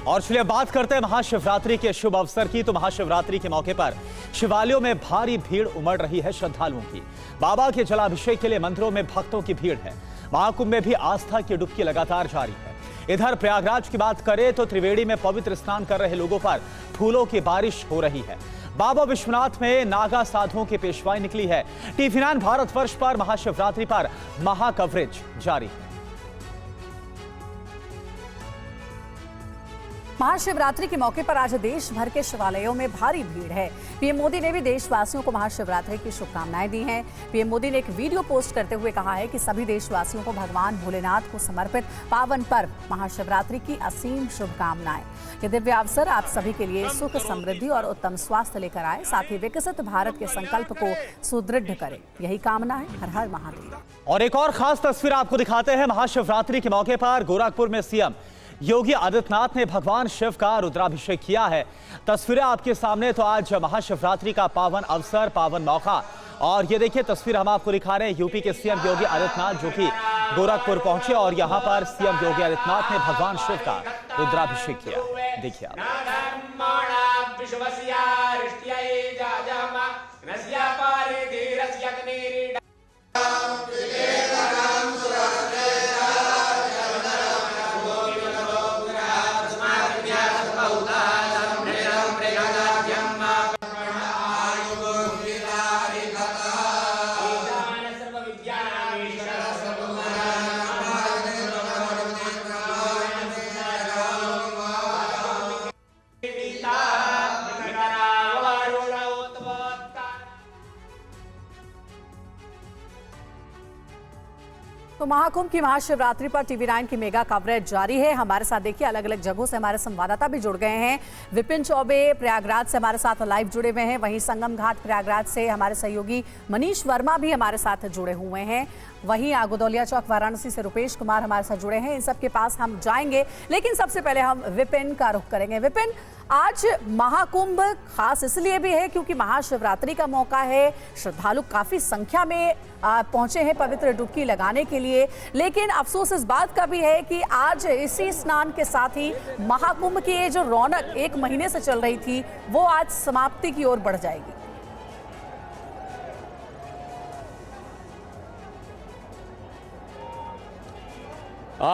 और चलिए बात करते हैं महाशिवरात्रि के शुभ अवसर की। तो महाशिवरात्रि के मौके पर शिवालयों में भारी भीड़ उमड़ रही है श्रद्धालुओं की। बाबा के जलाभिषेक के लिए मंदिरों में भक्तों की भीड़ है। महाकुंभ में भी आस्था की डुबकी लगातार जारी है। इधर प्रयागराज की बात करें तो त्रिवेणी में पवित्र स्नान कर रहे लोगों पर फूलों की बारिश हो रही है। बाबा विश्वनाथ में नागा साधुओं की पेशवाई निकली है। TV9 भारतवर्ष पर महाशिवरात्रि पर महा कवरेज जारी है। महाशिवरात्रि के मौके पर आज देश भर के शिवालयों में भारी भीड़ है। पीएम मोदी ने भी देशवासियों को महाशिवरात्रि की शुभकामनाएं दी हैं। पीएम मोदी ने एक वीडियो पोस्ट करते हुए कहा है कि सभी देशवासियों को भगवान भोलेनाथ को समर्पित पावन पर्व महाशिवरात्रि की असीम शुभकामनाएं। ये दिव्य अवसर आप सभी के लिए सुख, समृद्धि और उत्तम स्वास्थ्य लेकर आए, साथ ही विकसित भारत के संकल्प को सुदृढ़ करे, यही कामना है। हर हर महादेव। और एक और खास तस्वीर आपको दिखाते हैं। महाशिवरात्रि के मौके पर गोरखपुर में सीएम योगी आदित्यनाथ ने भगवान शिव का रुद्राभिषेक किया है। तस्वीरें आपके सामने। तो आज महाशिवरात्रि का पावन अवसर, पावन मौका, और ये देखिए तस्वीर हम आपको दिखा रहे हैं। यूपी के सीएम योगी आदित्यनाथ जो कि गोरखपुर पहुंचे और यहां पर सीएम योगी आदित्यनाथ ने भगवान शिव का रुद्राभिषेक किया। देखिए आप। तो महाकुंभ की महाशिवरात्रि पर TV9 की मेगा कवरेज जारी है। हमारे साथ देखिए अलग अलग जगहों से हमारे संवाददाता भी जुड़ गए हैं। विपिन चौबे प्रयागराज से हमारे साथ लाइव जुड़े हुए हैं। वहीं संगम घाट प्रयागराज से हमारे सहयोगी मनीष वर्मा भी हमारे साथ जुड़े हुए हैं। वहीं आगोदौलिया चौक वाराणसी से रुपेश कुमार हमारे साथ जुड़े हैं। इन सब के पास हम जाएंगे, लेकिन सबसे पहले हम विपिन का रुख करेंगे। विपिन, आज महाकुंभ खास इसलिए भी है क्योंकि महाशिवरात्रि का मौका है। श्रद्धालु काफी संख्या में पहुंचे हैं पवित्र डुबकी लगाने के लिए, लेकिन अफसोस इस बात का भी है कि आज इसी स्नान के साथ ही महाकुंभ की ये जो रौनक एक महीने से चल रही थी वो आज समाप्ति की ओर बढ़ जाएगी।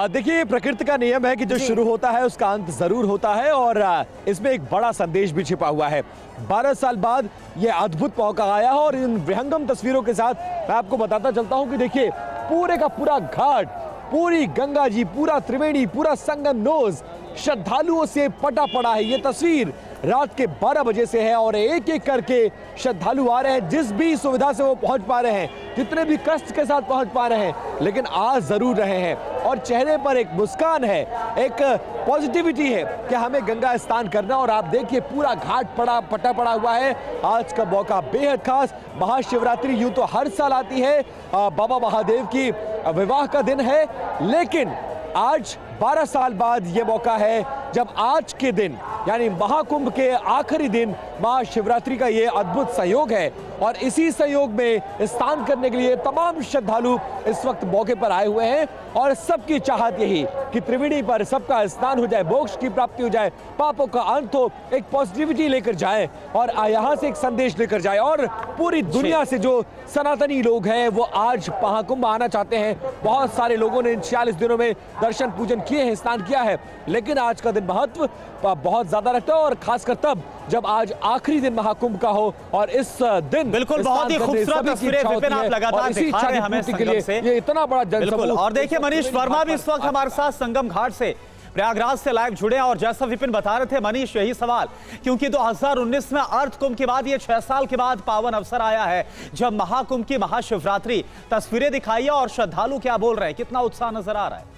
देखिए, प्रकृति का नियम है कि जो शुरू होता है उसका अंत जरूर होता है, और इसमें एक बड़ा संदेश भी छिपा हुआ है। 12 साल बाद ये अद्भुत मौका आया है, और इन विहंगम तस्वीरों के साथ मैं आपको बताता चलता हूं कि देखिए पूरे का पूरा घाट, पूरी गंगा जी, पूरा त्रिवेणी, पूरा संगम नोज श्रद्धालुओं से पटा पड़ा है। ये तस्वीर रात के 12 बजे से है और एक एक करके श्रद्धालु आ रहे हैं। जिस भी सुविधा से वो पहुंच पा रहे हैं, जितने भी कष्ट के साथ पहुंच पा रहे हैं, लेकिन आ जरूर रहे हैं, और चेहरे पर एक मुस्कान है, एक पॉजिटिविटी है कि हमें गंगा स्नान करना। और आप देखिए पूरा घाट पटा पड़ा हुआ है। आज का मौका बेहद खास। महाशिवरात्रि यूं तो हर साल आती है, बाबा महादेव की विवाह का दिन है, लेकिन आज 12 साल बाद ये मौका है जब आज के दिन यानी महाकुंभ के आखिरी दिन महाशिवरात्रि का ये अद्भुत संयोग है, और इसी संयोग में स्नान करने के लिए तमाम श्रद्धालु इस वक्त मौके पर आए हुए हैं। और सबकी चाहत यही कि त्रिवेणी पर सबका स्नान हो जाए, मोक्ष की प्राप्ति हो जाए, पापों का अंत हो, एक पॉजिटिविटी लेकर जाए और यहाँ से एक संदेश लेकर जाए। और पूरी दुनिया से जो सनातनी लोग हैं वो आज महाकुंभ आना चाहते हैं। बहुत सारे लोगों ने इन 46 दिनों में दर्शन पूजन किए हैं, स्नान किया है, लेकिन आज का दिन महत्व बहुत ज्यादा रखता है, और खासकर तब जब आज आखिरी दिन महाकुंभ का हो। और इस दिन बिल्कुल बहुत ही खूबसूरत तस्वीरें विपिन आप लगातार दिखा रहे हैं हमें संगम से। ये इतना बड़ा जनसमूह। और देखिए मनीष वर्मा भी इस वक्त हमारे साथ संगम घाट से प्रयागराज से लाइव जुड़े हैं। और जैसा विपिन बता रहे थे मनीष, यही सवाल, क्योंकि 2019 में अर्थ कुंभ के बाद ये 6 साल के बाद पावन अवसर आया है जब महाकुंभ की महाशिवरात्रि। तस्वीरें दिखाइए और श्रद्धालु क्या बोल रहे हैं, कितना उत्साह नजर आ रहा है।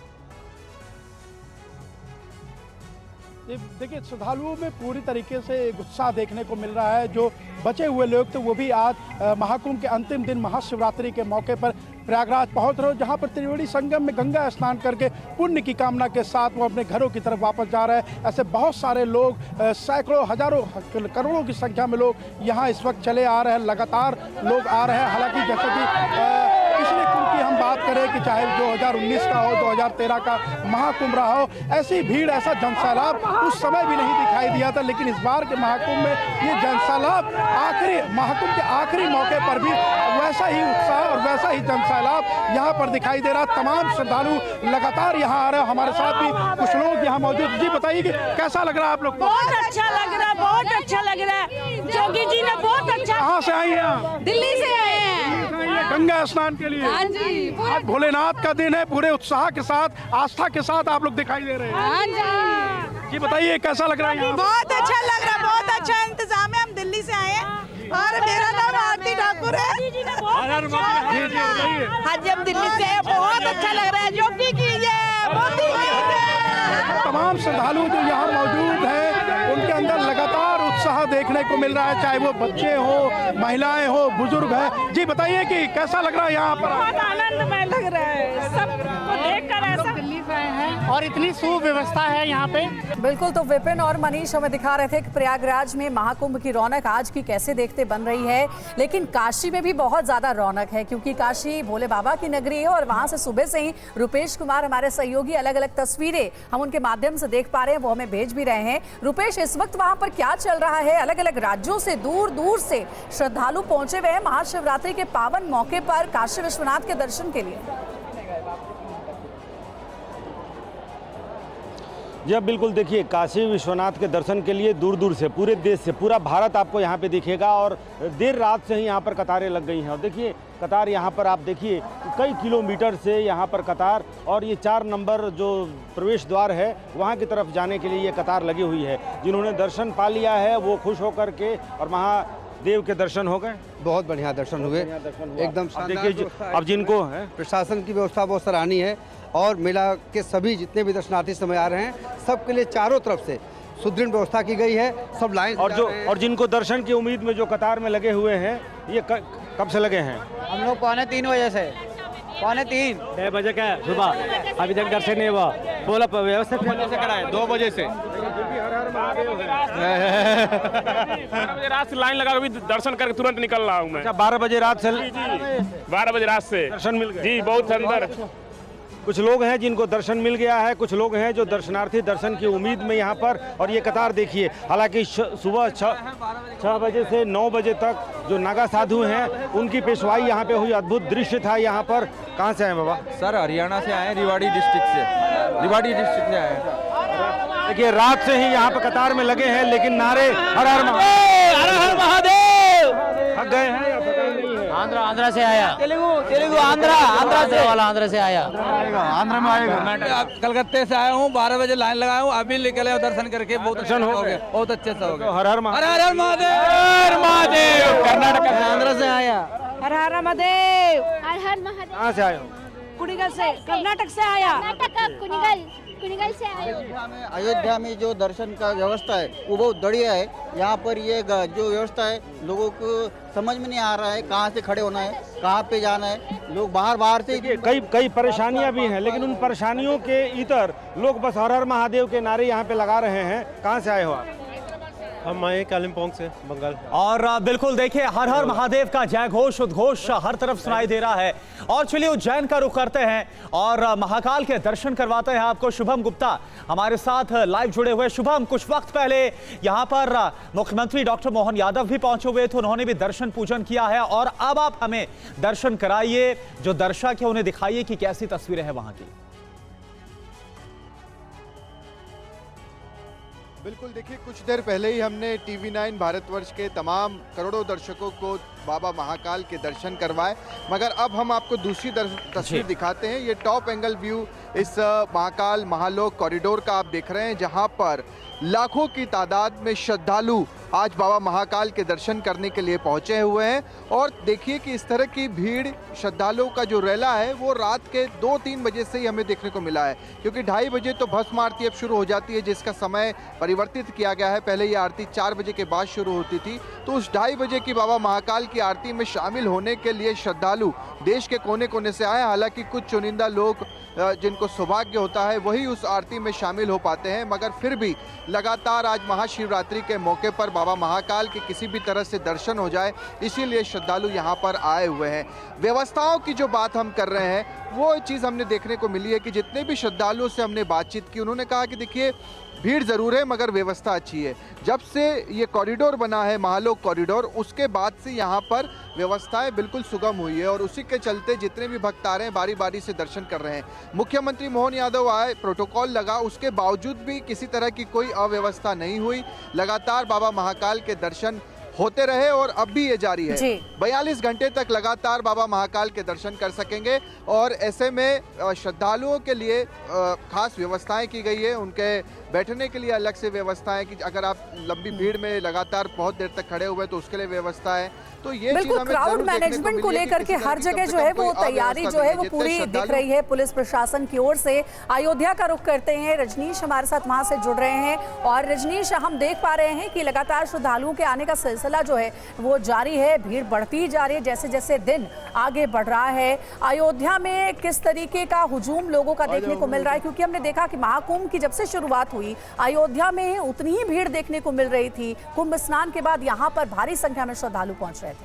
देखिए, श्रद्धालुओं में पूरी तरीके से उत्साह देखने को मिल रहा है। जो बचे हुए लोग थे वो भी आज महाकुंभ के अंतिम दिन महाशिवरात्रि के मौके पर प्रयागराज पहुंच रहे हो, जहां पर त्रिवेणी संगम में गंगा स्नान करके पुण्य की कामना के साथ वो अपने घरों की तरफ वापस जा रहे हैं। ऐसे बहुत सारे लोग, सैकड़ों, हजारों, करोड़ों की संख्या में लोग यहाँ इस वक्त चले आ रहे हैं। लगातार लोग आ रहे हैं। हालांकि जैसा कि पिछले कुंभ की हम बात करें कि चाहे 2019 का हो, 2013 का महाकुंभ रहा हो, ऐसी भीड़, ऐसा जनसैलाब उस समय भी नहीं दिखाई दिया था। लेकिन इस बार के महाकुंभ में ये जनसैलाब महाकुंभ के आखिरी मौके पर भी वैसा ही उत्साह और वैसा ही जनसैलाब यहाँ पर दिखाई दे रहा। तमाम श्रद्धालु लगातार यहाँ आ रहे हैं। हमारे साथ भी कुछ लोग यहाँ मौजूद। जी बताइए कि कैसा लग रहा है आप लोग? बहुत अच्छा लग रहा है, बहुत अच्छा लग रहा है। जोगी जी ने बहुत अच्छा। कहाँ से आई हैं? दिल्ली से आए हैं गंगा स्नान के लिए। हाँ जी। आज भोलेनाथ का दिन है, पूरे उत्साह के साथ, आस्था के साथ आप लोग दिखाई दे रहे हैं। हाँ जी। जी बताइए कैसा लग रहा है यहाँ? बहुत अच्छा लग रहा है, बहुत अच्छा इंतजाम है। हम दिल्ली से आए हैं और मेरा नाम आरती ठाकुर है। जी जी बताइए। हाँ जी, हम दिल्ली से आए, बहुत अच्छा लग रहा है। योगी की जय, मोदी की जय। तमाम श्रद्धालु जो यहाँ मौजूद हैं उनके अंदर लगातार उत्साह देखने को मिल रहा है, चाहे वो बच्चे हो, महिलाएं हो, बुजुर्ग है। जी बताइए कि कैसा लग रहा है यहाँ पर? बहुत आनंदमय लग रहा है, सबको देखकर ऐसा। दिल्ली से आए हैं और इतनी सुव्यवस्था है यहाँ पे। बिल्कुल, तो विपिन और मनीष हमें दिखा रहे थे कि प्रयागराज में महाकुंभ की रौनक आज की कैसे देखते बन रही है, लेकिन काशी में भी बहुत ज्यादा रौनक है क्योंकि काशी भोले बाबा की नगरी है और वहां से सुबह से ही रुपेश कुमार हमारे सहयोगी अलग अलग तस्वीरें हम उनके माध्यम से देख पा रहे हैं, वो हमें भेज भी रहे हैं। रुपेश, इस वक्त वहां पर क्या चल रहा है? अलग अलग राज्यों से दूर दूर से श्रद्धालु पहुंचे हुए हैं महाशिवरात्रि के पावन मौके पर काशी विश्वनाथ के दर्शन के लिए। जी अब बिल्कुल देखिए, काशी विश्वनाथ के दर्शन के लिए दूर दूर से, पूरे देश से, पूरा भारत आपको यहाँ पे दिखेगा और देर रात से ही यहाँ पर कतारें लग गई हैं। और देखिए कतार यहाँ पर आप देखिए कई किलोमीटर से यहाँ पर कतार, और ये 4 नंबर जो प्रवेश द्वार है वहाँ की तरफ जाने के लिए ये कतार लगी हुई है। जिन्होंने दर्शन पा लिया है वो खुश होकर के, और महादेव के दर्शन हो गए, बहुत बढ़िया दर्शन हुए, एकदम शानदार। देखिए अब जिनको है प्रशासन की व्यवस्था बहुत सराहनीय है और मेला के सभी जितने भी दर्शनार्थी समय आ रहे हैं सबके लिए चारों तरफ से सुदृढ़ व्यवस्था की गई है। सब लाइन और जिनको दर्शन की उम्मीद में जो कतार में लगे हुए हैं, ये कब से लगे हैं? हम लोग 2:45 बजे से, 2:45 6 बजे का सुबह, अभी तक दर्शन नहीं हुआ। बोला व्यवस्था से कराए 2 बजे से। 12 बजे रात से लाइन लगा अभी दर्शन करके तुरंत निकल रहा हूँ मैं। 12 बजे रात से? 12 बजे रात से दर्शन मिल गए? जी, बहुत अंदर। कुछ लोग हैं जिनको दर्शन मिल गया है, कुछ लोग हैं जो दर्शनार्थी दर्शन की उम्मीद में यहाँ पर, और ये कतार देखिए। हालांकि सुबह 6 बजे से 9 बजे तक जो नागा साधु हैं उनकी पेशवाई यहाँ पे हुई, अद्भुत दृश्य था यहाँ पर। कहाँ से आए बाबा? सर हरियाणा से आए, रेवाड़ी डिस्ट्रिक्ट से, रेवाड़ी डिस्ट्रिक्ट से आए। देखिए रात से ही यहाँ पर कतार में लगे हैं, लेकिन नारे हर हर महादेव, हर हर महादेव थक गए हैं या पता नहीं है? आंध्रा से आया, तेलुगु आंध्रा से वाला, आंध्रा से आया, आंध्र में आएगा। कलकत्ते से आया हूँ, 12 बजे लाइन लगाया हूँ, अभी निकले दर्शन करके, बहुत दर्शन हो गए, बहुत अच्छे से हो गए। हर हर हर महादेव। कर्नाटक से, आंध्रा से आया। हर हर महादेव। हर हर महादेव। कहाँ से आए हो? कुनिगल से, कर्नाटक से आया। कर्नाटक कुनिगल से आए। अयोध्या में जो दर्शन का व्यवस्था है वो बहुत बढ़िया है। यहाँ पर ये जो व्यवस्था है लोगों को समझ में नहीं आ रहा है कहाँ से खड़े होना है, कहाँ पे जाना है। लोग बाहर से कई परेशानियां भी हैं, लेकिन उन परेशानियों के इतर लोग बस हर हर महादेव के नारे यहाँ पे लगा रहे हैं। कहाँ से आए हो आप? हम आए कालिम्पोंग से, बंगाल। और बिल्कुल देखिए हर हर महादेव का जय घोष उद्घोष हर तरफ सुनाई दे रहा है। और चलिए उज्जैन का रुख करते हैं और महाकाल के दर्शन करवाते हैं आपको। शुभम गुप्ता हमारे साथ लाइव जुड़े हुए। शुभम, कुछ वक्त पहले यहाँ पर मुख्यमंत्री डॉक्टर मोहन यादव भी पहुंचे हुए थे, उन्होंने भी दर्शन पूजन किया है, और अब आप हमें दर्शन कराइए, जो दर्शक है उन्हें दिखाइए कि कैसी तस्वीरें हैं वहां की। बिल्कुल, देखिए कुछ देर पहले ही हमने TV9 भारतवर्ष के तमाम करोड़ों दर्शकों को बाबा महाकाल के दर्शन करवाए, मगर अब हम आपको दूसरी तस्वीर दिखाते हैं। ये टॉप एंगल व्यू इस महाकाल महालोक कॉरिडोर का आप देख रहे हैं, जहां पर लाखों की तादाद में श्रद्धालु आज बाबा महाकाल के दर्शन करने के लिए पहुंचे हुए हैं। और देखिए कि इस तरह की भीड़ श्रद्धालुओं का जो रेला है वो रात के 2-3 बजे से ही हमें देखने को मिला है, क्योंकि 2:30 बजे तो भस्म आरती अब शुरू हो जाती है, जिसका समय परिवर्तित किया गया है। पहले ये आरती 4 बजे के बाद शुरू होती थी, तो उस 2:30 बजे की बाबा महाकाल की की आरती में शामिल होने के लिए श्रद्धालु देश के कोने कोने से आए। हालांकि कुछ चुनिंदा लोग जिनको सौभाग्य होता है वही उस आरती में शामिल हो पाते हैं, मगर फिर भी लगातार आज महाशिवरात्रि के मौके पर बाबा महाकाल के किसी भी तरह से दर्शन हो जाए, इसीलिए श्रद्धालु यहाँ पर आए हुए हैं। व्यवस्थाओं की जो बात हम कर रहे हैं वो चीज़ हमने देखने को मिली है कि जितने भी श्रद्धालुओं से हमने बातचीत की उन्होंने कहा कि देखिए भीड़ ज़रूर है मगर व्यवस्था अच्छी है। जब से ये कॉरिडोर बना है महालोक कॉरिडोर, उसके बाद से यहाँ पर व्यवस्थाएं बिल्कुल सुगम हुई है और उसी के चलते जितने भी भक्त आ रहे हैं बारी बारी से दर्शन कर रहे हैं। मुख्यमंत्री मोहन यादव आए, प्रोटोकॉल लगा, उसके बावजूद भी किसी तरह की कोई अव्यवस्था नहीं हुई। लगातार बाबा महाकाल के दर्शन होते रहे और अब भी ये जारी है। 42 घंटे तक लगातार बाबा महाकाल के दर्शन कर सकेंगे और ऐसे में श्रद्धालुओं के लिए खास व्यवस्थाएं की गई है। उनके बैठने के लिए अलग से व्यवस्था है कि अगर आप लंबी भीड़ में लगातार बहुत देर तक खड़े हुए तो उसके लिए व्यवस्था है। तो ये बिल्कुल क्राउड मैनेजमेंट को लेकर के हर जगह जो है वो तैयारी जो है वो पूरी दिख रही है पुलिस प्रशासन की ओर से। अयोध्या का रुख करते हैं, रजनीश हमारे साथ वहां से जुड़ रहे हैं। और रजनीश, हम देख पा रहे हैं कि लगातार श्रद्धालुओं के आने का सिलसिला जो है वो जारी है, भीड़ बढ़ती जा रही है जैसे जैसे दिन आगे बढ़ रहा है। अयोध्या में किस तरीके का हुजूम लोगों का देखने को मिल रहा है, क्योंकि हमने देखा कि महाकुंभ की जब से शुरुआत हुई अयोध्या में उतनी ही भीड़ देखने को मिल रही थी। कुंभ स्नान के बाद यहाँ पर भारी संख्या में श्रद्धालु पहुंच रहे थे।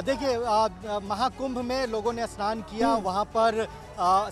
देखिए, महाकुंभ में लोगों ने स्नान किया, वहाँ पर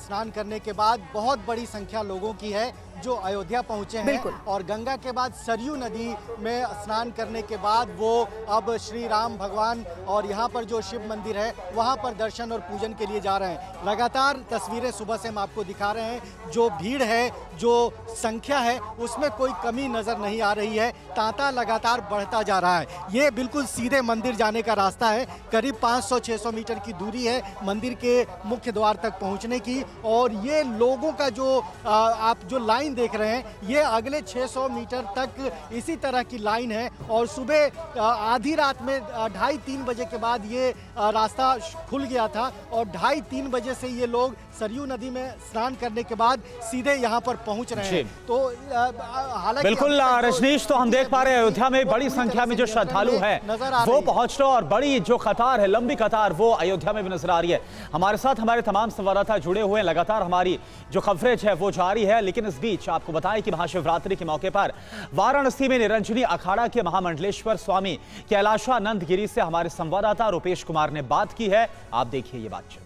स्नान करने के बाद बहुत बड़ी संख्या लोगों की है जो अयोध्या पहुंचे हैं और गंगा के बाद सरयू नदी में स्नान करने के बाद वो अब श्री राम भगवान और यहाँ पर जो शिव मंदिर है वहाँ पर दर्शन और पूजन के लिए जा रहे हैं। लगातार तस्वीरें सुबह से हम आपको दिखा रहे हैं, जो भीड़ है, जो संख्या है, उसमें कोई कमी नज़र नहीं आ रही है। तांता लगातार बढ़ता जा रहा है। ये बिल्कुल सीधे मंदिर जाने का रास्ता है, करीब 500-600 मीटर की दूरी है मंदिर के मुख्य द्वार तक पहुँचने की। और ये लोगों का जो आप जो लाइन देख रहे हैं, ये अगले 600 मीटर तक इसी तरह की लाइन है। और सुबह आधी रात में 2:30-3 बजे के बाद ये रास्ता खुल गया था और 2:30-3 बजे से ये लोग सरयू नदी में स्नान करने के बाद सीधे यहाँ पर पहुँच रहे हैं। तो हालांकि बिल्कुल रजनीश, तो हम देख पा रहे हैं अयोध्या में बड़ी संख्या में जो श्रद्धालु हैं वो पहुंच रहे और बड़ी जो कतार है, लंबी कतार, वो अयोध्या में भी नजर आ रही है। हमारे साथ हमारे तमाम संवाददाता जुड़े हुए हैं, लगातार हमारी जो कवरेज है वो जारी है। लेकिन इस बीच आपको बताएं कि महाशिवरात्रि के मौके पर वाराणसी में निरंजनी अखाड़ा के महामंडलेश्वर स्वामी कैलाशानंद गिरी से हमारे संवाददाता रुपेश कुमार ने बात की है। आप देखिए ये बातचीत।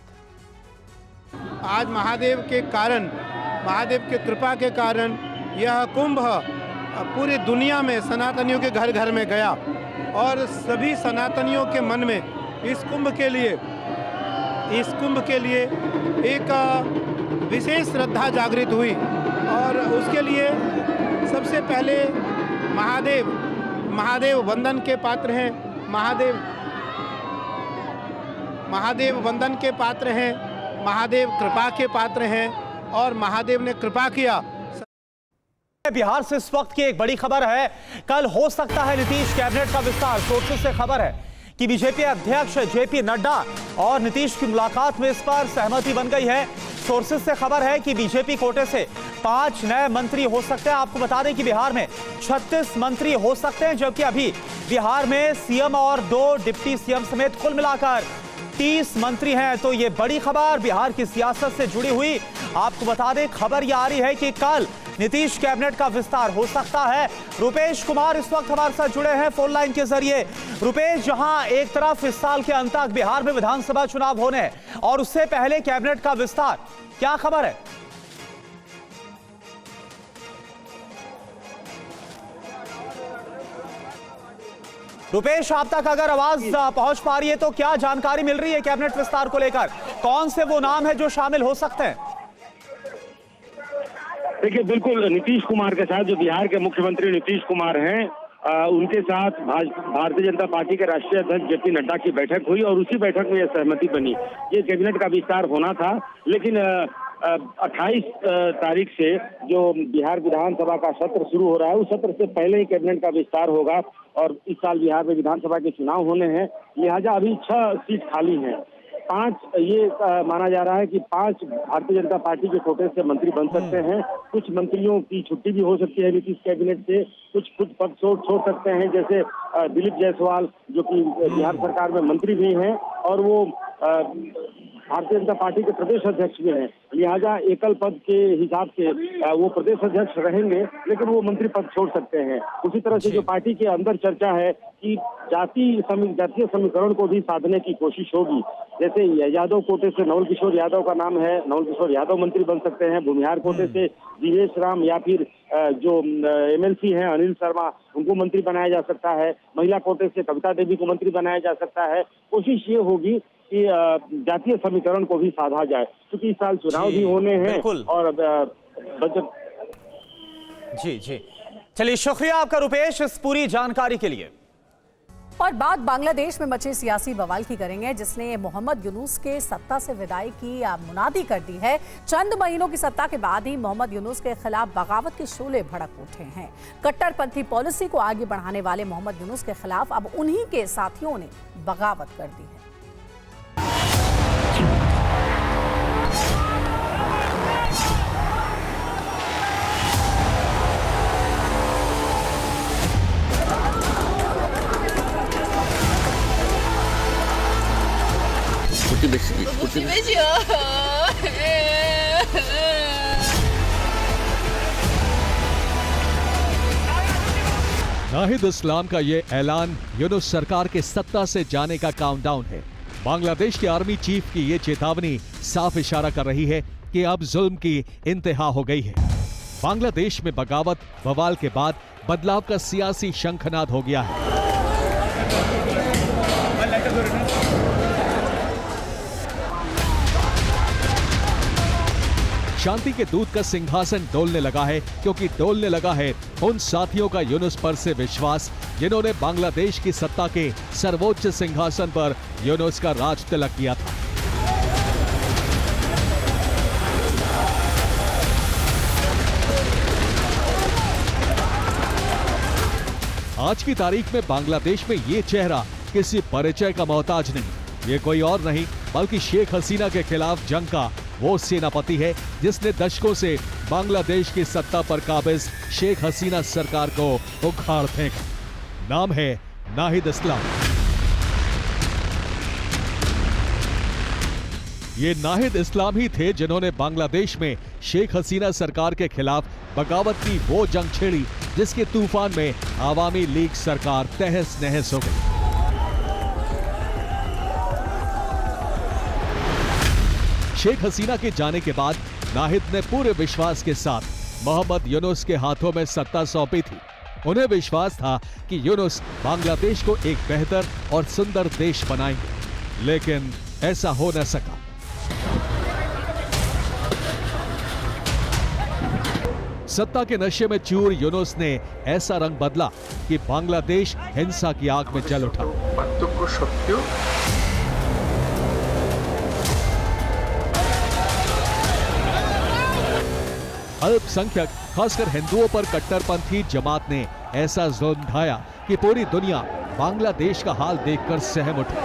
आज महादेव के कारण, महादेव के कृपा के कारण यह कुंभ पूरी दुनिया में सनातनियों के घर घर में गया और सभी सनातनियों के मन में इस कुंभ के लिए एक विशेष श्रद्धा जागृत हुई। और उसके लिए सबसे पहले महादेव वंदन के पात्र हैं, महादेव वंदन के पात्र हैं, महादेव कृपा के पात्र हैं और महादेव ने कृपा किया। बिहार से इस वक्त की एक बड़ी खबर है, कल हो सकता है नीतीश कैबिनेट का विस्तार। सोर्सेस से खबर है कि बीजेपी अध्यक्ष जेपी नड्डा और नीतीश की मुलाकात में इस पर सहमति बन गई है। सोर्सेस से खबर है कि बीजेपी कोटे से 5 नए मंत्री हो सकते हैं। आपको बता दें कि बिहार में 36 मंत्री हो सकते हैं, जबकि अभी बिहार में सीएम और 2 डिप्टी सीएम समेत कुल मिलाकर 30 मंत्री हैं। तो ये बड़ी खबर बिहार की सियासत से जुड़ी हुई। आपको बता दें, खबर ये आ रही है कि कल नीतीश कैबिनेट का विस्तार हो सकता है। रुपेश कुमार इस वक्त हमारे साथ जुड़े हैं फोन लाइन के जरिए। रुपेश, जहां एक तरफ इस साल के अंत तक बिहार में विधानसभा चुनाव होने हैं और उससे पहले कैबिनेट का विस्तार, क्या खबर है? रुपेश, आप तक अगर आवाज पहुंच पा रही है तो क्या जानकारी मिल रही है कैबिनेट विस्तार को लेकर? कौन से वो नाम है जो शामिल हो सकते हैं? देखिए, बिल्कुल नीतीश कुमार के साथ, जो बिहार के मुख्यमंत्री नीतीश कुमार हैं, उनके साथ भारतीय जनता पार्टी के राष्ट्रीय अध्यक्ष जेपी नड्डा की बैठक हुई और उसी बैठक में यह सहमति बनी। ये कैबिनेट का विस्तार होना था, लेकिन 28 तारीख से जो बिहार विधानसभा का सत्र शुरू हो रहा है, उस सत्र से पहले ही कैबिनेट का विस्तार होगा। और इस साल बिहार में विधानसभा के चुनाव होने हैं, लिहाजा अभी 6 सीट खाली हैं। 5 ये माना जा रहा है कि 5 भारतीय जनता पार्टी के कोटे से मंत्री बन सकते हैं। कुछ मंत्रियों की छुट्टी भी हो सकती है नीतीश कैबिनेट से, कुछ पद छोड़ सकते हैं, जैसे दिलीप जायसवाल जो कि बिहार सरकार में मंत्री भी हैं और वो भारतीय जनता पार्टी के प्रदेश अध्यक्ष भी हैं। लिहाजा एकल पद के हिसाब से वो प्रदेश अध्यक्ष रहेंगे, लेकिन वो मंत्री पद छोड़ सकते हैं। उसी तरह से जो पार्टी के अंदर चर्चा है कि जातीय समीकरण को भी साधने की कोशिश होगी। जैसे यादव कोटे से नवल किशोर यादव का नाम है, नवल किशोर यादव मंत्री बन सकते हैं। भूमिहार कोटे से जीवेश राम या फिर जो एमएलसी हैं अनिल शर्मा, उनको मंत्री बनाया जा सकता है। महिला कोटे से कविता देवी को मंत्री बनाया जा सकता है। कोशिश ये होगी कि जातीय समीकरण को भी साधा जाए, क्योंकि इस साल चुनाव भी होने हैं और बजट। जी चलिए, शुक्रिया आपका रुपेश इस पूरी जानकारी के लिए। और बात बांग्लादेश में मचे सियासी बवाल की करेंगे, जिसने मोहम्मद यूनुस के सत्ता से विदाई की मुनादी कर दी है। चंद महीनों की सत्ता के बाद ही मोहम्मद यूनुस के खिलाफ बगावत के शोले भड़क उठे हैं। कट्टरपंथी पॉलिसी को आगे बढ़ाने वाले मोहम्मद यूनुस के खिलाफ अब उन्हीं के साथियों ने बगावत कर दी है। नाहिद इस्लाम का ये ऐलान यूनुस सरकार के सत्ता से जाने का काउंटडाउन है। बांग्लादेश के आर्मी चीफ की ये चेतावनी साफ इशारा कर रही है कि अब जुल्म की इंतहा हो गई है। बांग्लादेश में बगावत बवाल के बाद बदलाव का सियासी शंखनाद हो गया है। शांति के दूत का सिंहासन डोलने लगा है, क्योंकि डोलने लगा है उन साथियों का यूनुस पर से विश्वास जिन्होंने बांग्लादेश की सत्ता के सर्वोच्च सिंहासन पर यूनुस का राज तिलक किया था। आज की तारीख में बांग्लादेश में ये चेहरा किसी परिचय का मोहताज नहीं। ये कोई और नहीं बल्कि शेख हसीना के खिलाफ जंग का वो सेनापति है जिसने दशकों से बांग्लादेश की सत्ता पर काबिज शेख हसीना सरकार को उखाड़ फेंका। नाम है नाहिद इस्लाम। ये नाहिद इस्लाम ही थे जिन्होंने बांग्लादेश में शेख हसीना सरकार के खिलाफ बगावत की वो जंग छेड़ी जिसके तूफान में आवामी लीग सरकार तहस नहस हो गई। शेख हसीना के जाने के बाद नाहिद ने पूरे विश्वास के साथ मोहम्मद यूनुस के हाथों में सत्ता सौंपी थी। उन्हें विश्वास था कि यूनुस बांग्लादेश को एक बेहतर और सुंदर देश बनाएंगे, लेकिन ऐसा हो न सका। सत्ता के नशे में चूर यूनुस ने ऐसा रंग बदला कि बांग्लादेश हिंसा की आग में जल उठा। अल्पसंख्यक खासकर हिंदुओं पर कट्टरपंथी जमात ने ऐसा जुल्म ढाया कि पूरी दुनिया बांग्लादेश का हाल देखकर सहम उठी।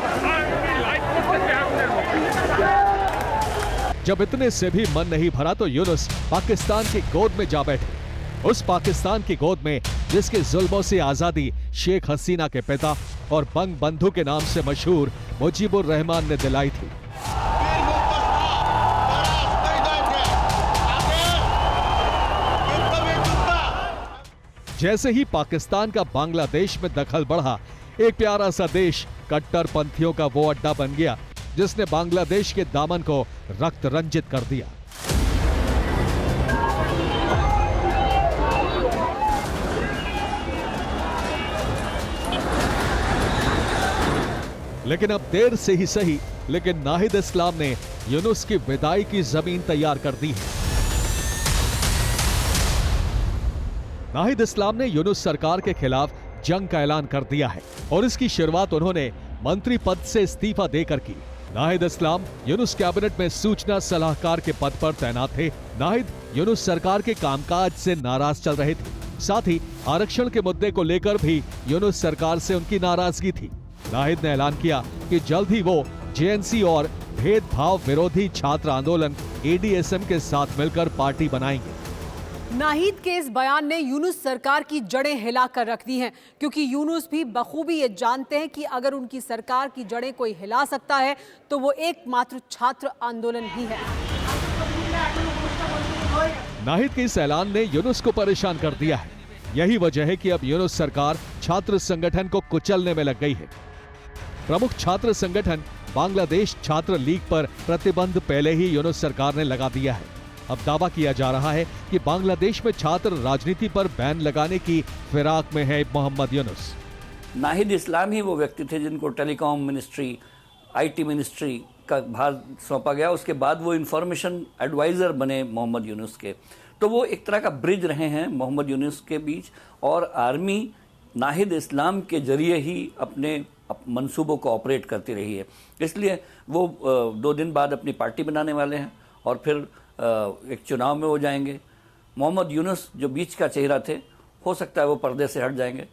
जब इतने से भी मन नहीं भरा तो यूनुस पाकिस्तान की गोद में जा बैठे। उस पाकिस्तान की गोद में जिसके जुल्मों से आजादी शेख हसीना के पिता और बंग बंधु के नाम से मशहूर मुजीबुर रहमान ने दिलाई थी। जैसे ही पाकिस्तान का बांग्लादेश में दखल बढ़ा, एक प्यारा सा देश कट्टरपंथियों का वो अड्डा बन गया जिसने बांग्लादेश के दामन को रक्त रंजित कर दिया। लेकिन अब देर से ही सही, लेकिन नाहिद इस्लाम ने यूनुस की विदाई की जमीन तैयार कर दी है। नाहिद इस्लाम ने यूनुस सरकार के खिलाफ जंग का ऐलान कर दिया है और इसकी शुरुआत उन्होंने मंत्री पद से इस्तीफा देकर की। नाहिद इस्लाम यूनुस कैबिनेट में सूचना सलाहकार के पद पर तैनात थे। नाहिद यूनुस सरकार के कामकाज से नाराज चल रहे थे। साथ ही आरक्षण के मुद्दे को लेकर भी यूनुस सरकार से उनकी नाराजगी थी। नाहिद ने ऐलान किया कि जल्द ही वो जेएनसी और भेदभाव विरोधी छात्र आंदोलन एडीएसएम के साथ मिलकर पार्टी बनाएंगे। नाहिद के इस बयान ने यूनुस सरकार की जड़ें हिलाकर रख दी हैं, क्योंकि यूनुस भी बखूबी ये जानते हैं कि अगर उनकी सरकार की जड़ें कोई हिला सकता है तो वो एकमात्र छात्र आंदोलन ही है। नाहिद के इस ऐलान ने यूनुस को परेशान कर दिया है। यही वजह है कि अब यूनुस सरकार छात्र संगठन को कुचलने में लग गई है। प्रमुख छात्र संगठन बांग्लादेश छात्र लीग पर प्रतिबंध पहले ही यूनुस सरकार ने लगा दिया है। अब दावा किया जा रहा है कि बांग्लादेश में छात्र राजनीति पर बैन लगाने की फिराक में है मोहम्मद यूनुस। नाहिद इस्लाम ही वो व्यक्ति थे जिनको टेलीकॉम मिनिस्ट्री, आईटी मिनिस्ट्री का भार सौंपा गया। उसके बाद वो इंफॉर्मेशन एडवाइजर बने मोहम्मद यूनुस के। तो वो एक तरह का ब्रिज रहे हैं मोहम्मद यूनुस के बीच, और आर्मी नाहिद इस्लाम के जरिए ही अपने मंसूबों को ऑपरेट करती रही है। इसलिए वो 2 दिन बाद अपनी पार्टी बनाने वाले हैं और फिर एक चुनाव में हो जाएंगे। मोहम्मद यूनुस जो बीच का चेहरा थे, हो सकता है वो पर्दे से हट जाएंगे।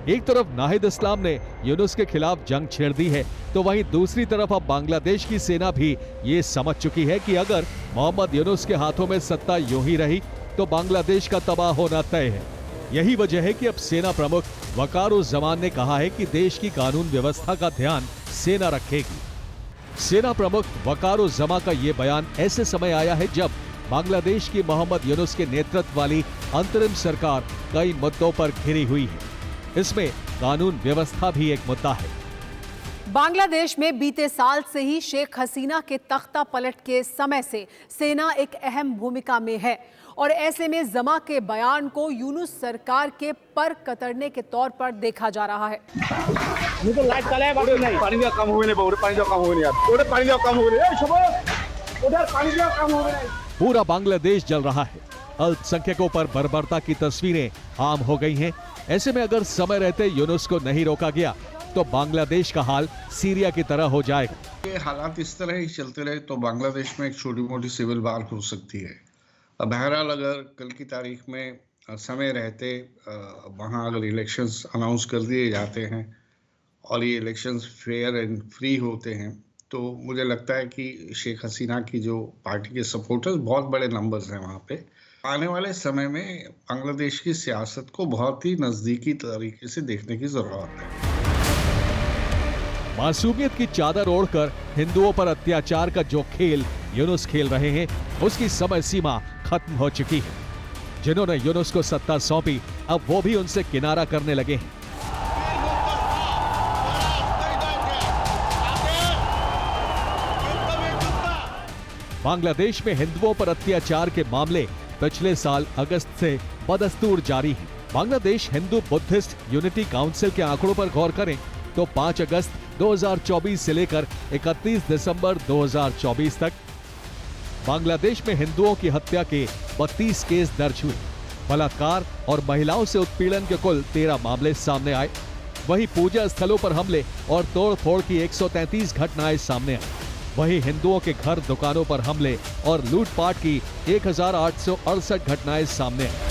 एक तरफ नाहिद इस्लाम ने यूनुस के खिलाफ जंग छेड़ दी है, तो वहीं दूसरी तरफ अब बांग्लादेश की सेना भी ये समझ चुकी है कि अगर मोहम्मद यूनुस के हाथों में सत्ता यूं ही रही तो बांग्लादेश का तबाह होना तय है। यही वजह है कि अब सेना प्रमुख वकारुज़्ज़मान ने कहा है कि देश की कानून व्यवस्था का ध्यान सेना रखेगी। सेना प्रमुख वकारुज़्ज़मान का ये बयान ऐसे समय आया है जब बांग्लादेश की मोहम्मद यूनुस के नेतृत्व वाली अंतरिम सरकार कई मुद्दों पर घिरी हुई है। इसमें कानून व्यवस्था भी एक मुद्दा है। बांग्लादेश में बीते साल से ही शेख हसीना के तख्ता पलट के समय से सेना एक अहम भूमिका में है, और ऐसे में जमा के बयान को यूनुस सरकार के पर कतरने के तौर पर देखा जा रहा है। पूरा बांग्लादेश जल रहा है। अल्पसंख्यकों पर बर्बरता की तस्वीरें आम हो गई हैं। ऐसे में अगर समय रहते यूनुस को नहीं रोका गया तो बांग्लादेश का हाल सीरिया की तरह हो जाएगा। ये हालात इस तरह ही चलते रहे तो बांग्लादेश में एक छोटी मोटी सिविल वार हो सकती है। बहरहाल अगर कल की तारीख में समय रहते वहाँ अगर इलेक्शंस अनाउंस कर दिए जाते हैं और ये इलेक्शंस फेयर एंड फ्री होते हैं, तो मुझे लगता है कि शेख हसीना की जो पार्टी के सपोर्टर्स बहुत बड़े नंबर्स हैं वहाँ पे, आने वाले समय में बांग्लादेश की सियासत को बहुत ही नज़दीकी तरीके से देखने की ज़रूरत है। मासूमियत की चादर ओढ़कर हिंदुओं पर अत्याचार का जो खेल यूनुस खेल रहे हैं, उसकी समय सीमा खत्म हो चुकी है। जिन्होंने यूनुस को सत्ता सौंपी, अब वो भी उनसे किनारा करने लगे हैं। बांग्लादेश में हिंदुओं पर अत्याचार के मामले पिछले साल अगस्त से बदस्तूर जारी है। Bangladesh Hindu Buddhist unity council के आंकड़ों पर गौर करें तो 5 अगस्त 2024 से लेकर 31 दिसंबर 2024 तक बांग्लादेश में हिंदुओं की हत्या के 32 केस दर्ज हुए। बलात्कार और महिलाओं से उत्पीड़न के कुल 13 मामले सामने आए। वहीं पूजा स्थलों पर हमले और तोड़फोड़ की 133 घटनाएं सामने आई। वहीं हिंदुओं के घर दुकानों पर हमले और लूटपाट की 1868 घटनाएं सामने आई।